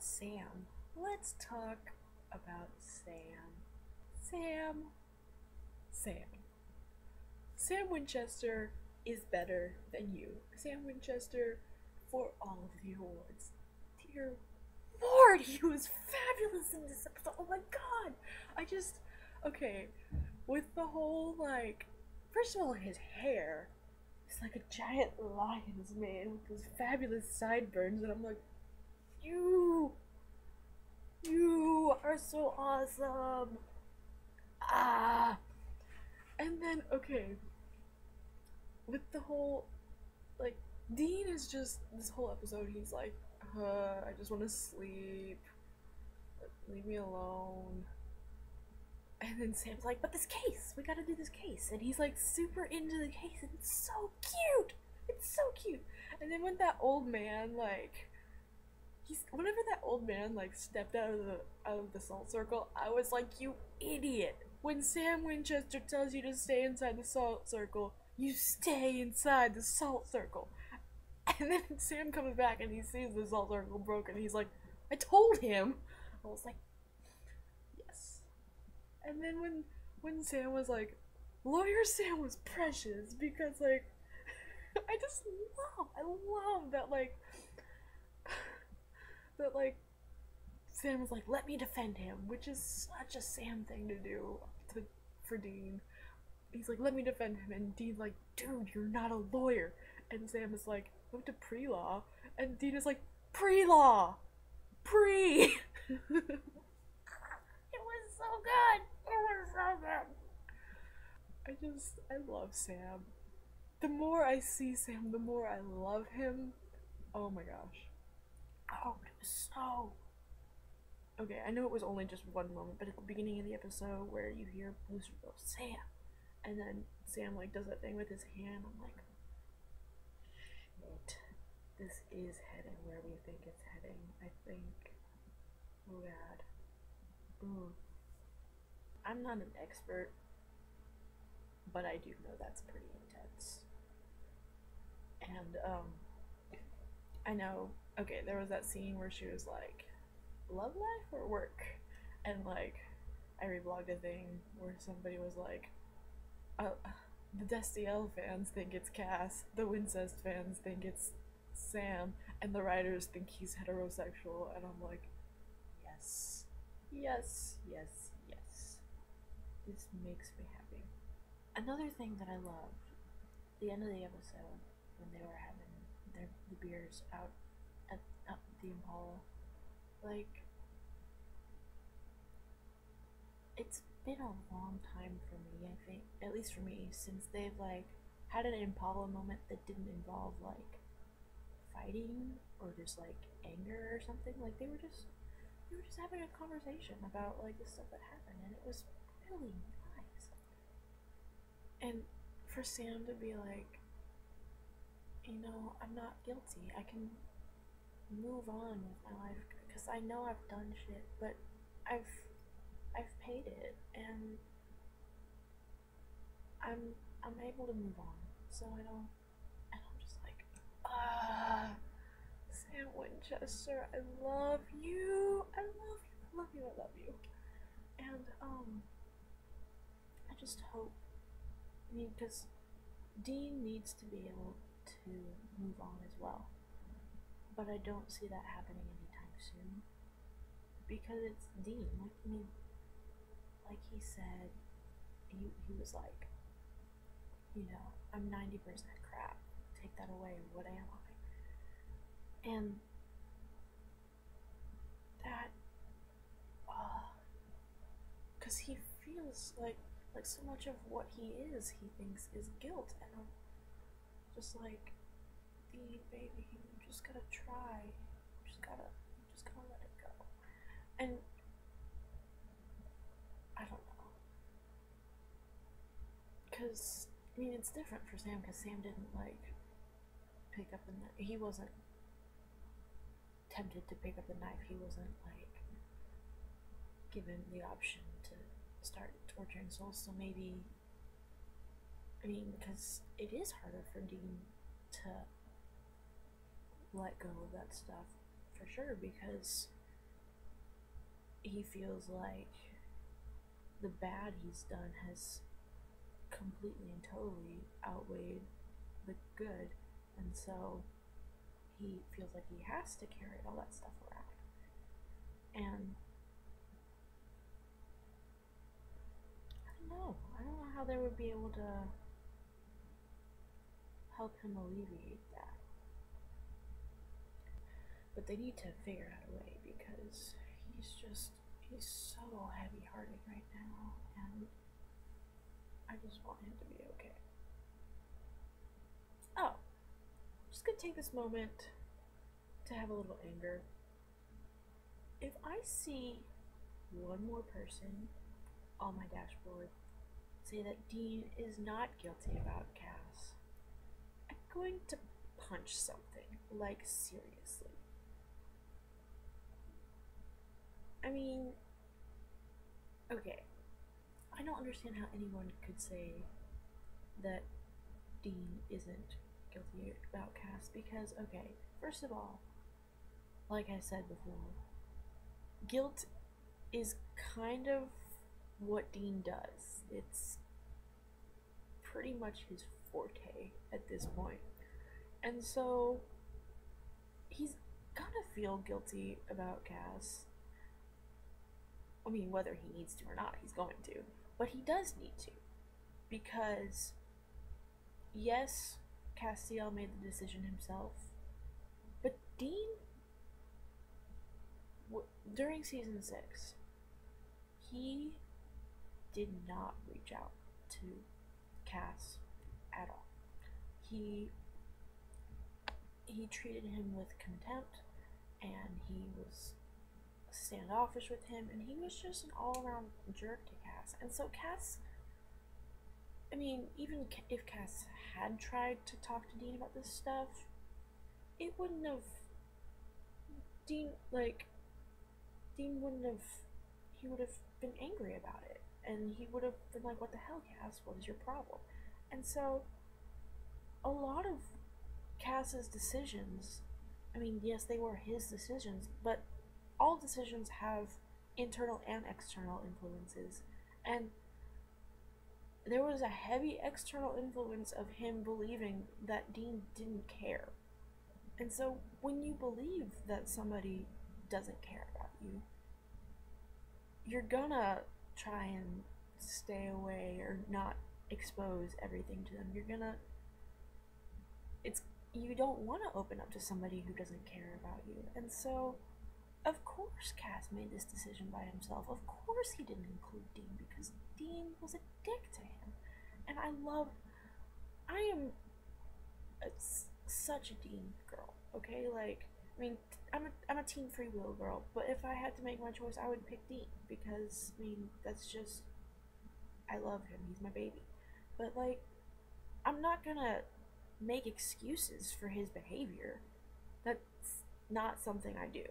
about Sam. Let's talk about Sam. Sam. Sam. Sam Winchester is better than you. Sam Winchester for all of the awards. Dear Lord, he was fabulous in this episode. Oh my god. I just. Okay. With the whole, like. First of all, his hair. It's like a giant lion's mane with those fabulous sideburns, and I'm like, you are so awesome. Ah. And then, okay, with the whole, like, Dean is just, this whole episode, he's like, I just want to sleep. Leave me alone. And then Sam's like, but this case, we gotta do this case. And he's like super into the case, and it's so cute. It's so cute. And then when that old man, like, whenever that old man like stepped out of the salt circle, I was like, you idiot. When Sam Winchester tells you to stay inside the salt circle, you stay inside the salt circle. And then Sam comes back and he sees the salt circle broken. He's like, I told him. I was like, yes. And then when Sam was like, Lawyer Sam was precious because like I love that like Sam was like, let me defend him, which is such a Sam thing to do for Dean. He's like, let me defend him, and Dean's like, dude, you're not a lawyer. And Sam is like, go to pre-law, and Dean is like, pre-law, pre. It was so good. It was so good. I love Sam. The more I see Sam, the more I love him. Oh my gosh. Oh, it was so. Okay, I know it was only just one moment, but at the beginning of the episode where you hear Booster go, Sam, and then Sam like does that thing with his hand, I'm like, shit, this is heading where we think it's heading. I think. Oh god. Ooh. I'm not an expert, but I do know that's pretty intense. And I know. Okay, there was that scene where she was like, love life or work? And like, I reblogged a thing where somebody was like, the Destiel fans think it's Cass, the Wincest fans think it's Sam, and the writers think he's heterosexual. And I'm like, yes, yes, yes, yes. This makes me happy. Another thing that I loved, the end of the episode, when they were having the beers out at the Impala, like, it's been a long time for me, I think, at least for me, since they've like had an Impala moment that didn't involve like fighting or just like anger or something. Like they were just having a conversation about like the stuff that happened, and it was really nice. And for Sam to be like, you know, I'm not guilty. I can move on with my life because I know I've done shit, but I've paid it, and I'm able to move on. So I don't, and I'm just like, Sam Winchester, I love you. I love you. I love you. I love you. And I just hope, I mean, because Dean needs to be able to move on as well, but I don't see that happening anytime soon because it's Dean. Like, I mean, like he said, he was like, you know, I'm 90% crap. Take that away. What am I? And that, because he feels like so much of what he thinks is guilt, and I'm just like, Dean, baby, you just gotta try. You just gotta let it go. And I don't know, because I mean it's different for Sam, because Sam didn't like pick up the knife. He wasn't tempted to pick up the knife. He wasn't like given the option to start torturing souls. So maybe, I mean, because it is harder for Dean to let go of that stuff for sure, because he feels like the bad he's done has completely and totally outweighed the good, and so he feels like he has to carry all that stuff around. And I don't know how they would be able to help him alleviate that. But they need to figure out a way, because he's so heavy hearted right now, and I just want him to be okay. Oh, I'm just gonna take this moment to have a little anger. If I see one more person on my dashboard say that Dean is not guilty about Cass, I'm going to punch something. Like, seriously. I mean, okay, I don't understand how anyone could say that Dean isn't guilty about Cass, because, okay, first of all, like I said before, guilt is kind of what Dean does. It's pretty much his forte at this point. And so he's gonna feel guilty about Cass. I mean, whether he needs to or not, he's going to. But he does need to. Because, yes, Castiel made the decision himself. But Dean, during season 6, he did not reach out to Cass at all. He treated him with contempt, and he was standoffish with him, and he was just an all-around jerk to Cass. And so Cass, I mean, even if Cass had tried to talk to Dean about this stuff, it wouldn't have, Dean wouldn't have, he would have been angry about it, and he would have been like, what the hell, Cass, what is your problem? And so, a lot of Cass's decisions, I mean, yes, they were his decisions, but all decisions have internal and external influences, and there was a heavy external influence of him believing that Dean didn't care. And so when you believe that somebody doesn't care about you, you're gonna try and stay away or not expose everything to them. You don't want to open up to somebody who doesn't care about you. And so, of course Cass made this decision by himself. Of course he didn't include Dean, because Dean was a dick to him. And I am such a Dean girl, okay? Like, I mean, I'm a Team Free Will girl, but if I had to make my choice, I would pick Dean, because, I mean, that's just, I love him, he's my baby. But, like, I'm not gonna make excuses for his behavior. That's not something I do.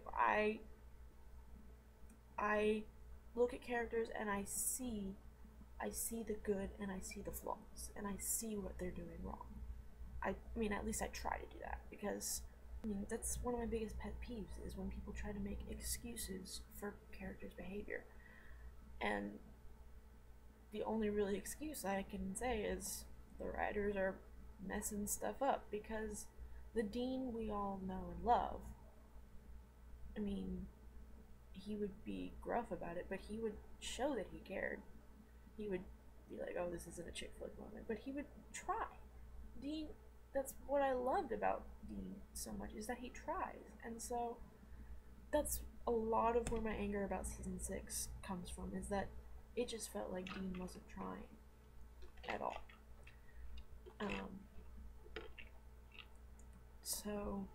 I look at characters and I see the good and I see the flaws and I see what they're doing wrong. I mean, at least I try to do that, because I mean, that's one of my biggest pet peeves, is when people try to make excuses for characters' behavior. And the only really excuse I can say is the writers are messing stuff up, because the Dean we all know and love, I mean, he would be gruff about it, but he would show that he cared. He would be like, oh, this isn't a chick flick moment, but he would try. Dean, that's what I loved about Dean so much, is that he tries. And so that's a lot of where my anger about season 6 comes from, is that it just felt like Dean wasn't trying at all. So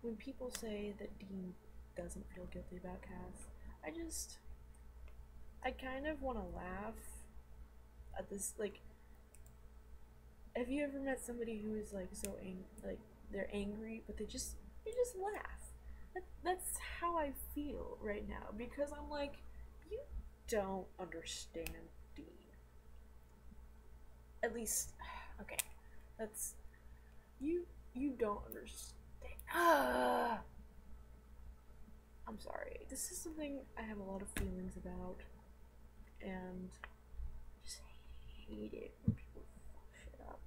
when people say that Dean doesn't feel guilty about Cass, I kind of want to laugh at this. Like, have you ever met somebody who is like so like they're angry, but they just laugh? That's how I feel right now, because I'm like, you don't understand Dean. At least, okay, that's, you don't understand. I'm I'm sorry. This is something I have a lot of feelings about, and I just hate it when people fuck shit up.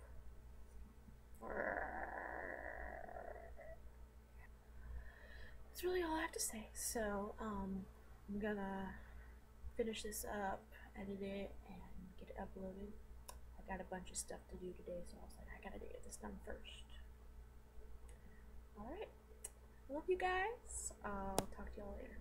That's really all I have to say. So, I'm gonna finish this up, edit it, and get it uploaded. I got a bunch of stuff to do today, so I was like, I gotta get this done first. Alright. Love you guys. I'll talk to y'all later.